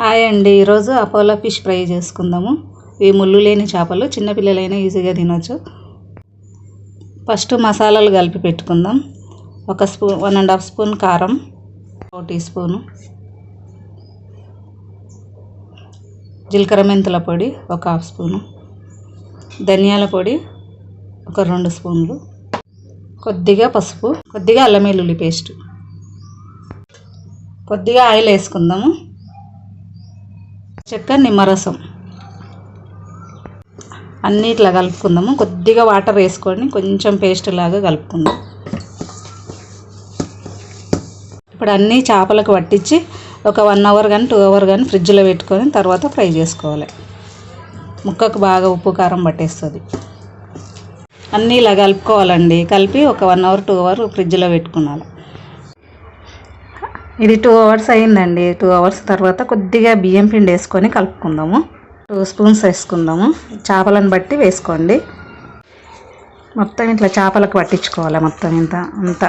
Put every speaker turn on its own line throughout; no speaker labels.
Hi అండి, ఈరోజు Apollo fish fry చేసుకుందాము. ఇవి ముళ్ళు లేని చేపలు, చిన్నపిల్లలైనా ఈజీగా తినొచ్చు. ఫస్ట్ మసాలాలు కలిపి పెట్టుకుందాం. 1.5 స్పూన్ కారం, 1 టీ స్పూను జీలకర్ర మెంతుల పొడి, 1/2 స్పూను ధనియాల పొడి, 2 స్పూన్లు, కొద్దిగా పసుపు, కొద్దిగా అల్లం వెల్లుల్లి పేస్ట్, కొద్దిగా ఆయిల్ వేసుకుందాము. చెక్క, నిమ్మరసం అన్నీ ఇట్లా కలుపుకుందాము. కొద్దిగా వాటర్ వేసుకొని కొంచెం పేస్ట్ లాగా కలుపుకుందాం. ఇప్పుడు అన్నీ చేపలకు పట్టించి ఒక 1 అవర్ కానీ 2 అవర్ కానీ ఫ్రిడ్జ్లో పెట్టుకొని తర్వాత ఫ్రై చేసుకోవాలి. ముక్కకు బాగా ఉప్పు కారం పట్టేస్తుంది. అన్నీ ఇలా కలుపుకోవాలండి. కలిపి ఒక 1 అవర్ 2 అవర్ ఫ్రిడ్జ్లో పెట్టుకోవాలి. ఇది 2 అవర్స్ అయిందండి. 2 అవర్స్ తర్వాత కొద్దిగా బియ్యం పిండి వేసుకొని కలుపుకుందాము. 2 స్పూన్స్ వేసుకుందాము. చేపలను బట్టి వేసుకోండి. మొత్తం ఇట్లా చేపలకు పట్టించుకోవాలి. మొత్తం అంతా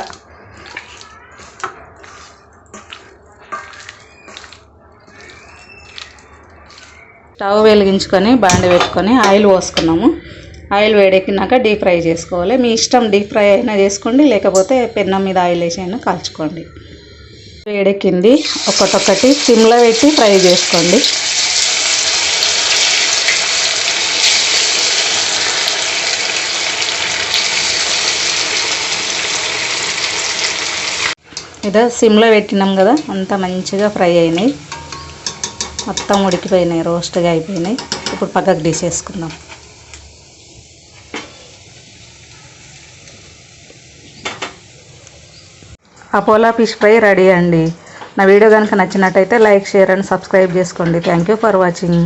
స్టవ్ వెలిగించుకొని బాండి పెట్టుకొని ఆయిల్ పోసుకున్నాము. ఆయిల్ వేడెక్కినాక డీప్ ఫ్రై చేసుకోవాలి. మీ ఇష్టం, డీప్ ఫ్రై అయినా చేసుకోండి, లేకపోతే పెన్నం మీద ఆయిల్ వేసి అయినా కాల్చుకోండి. వేడెక్కింది. ఒక్కొక్కటి సిమ్లో పెట్టి ఫ్రై చేసుకోండి. ఇదో సిమ్లో పెట్టినాం కదా, అంతా మంచిగా ఫ్రై అయినాయి. మొత్తం ఉడికిపోయినాయి, రోస్ట్గా అయిపోయినాయి. ఇప్పుడు పక్కకు తీసేసుకుందాం. అపోలో ఫిష్ ఫ్రై రెడీ అండి. నా వీడియో కనుక నచ్చినట్టయితే లైక్, షేర్ అండ్ సబ్స్క్రైబ్ చేసుకోండి. Thank you for watching.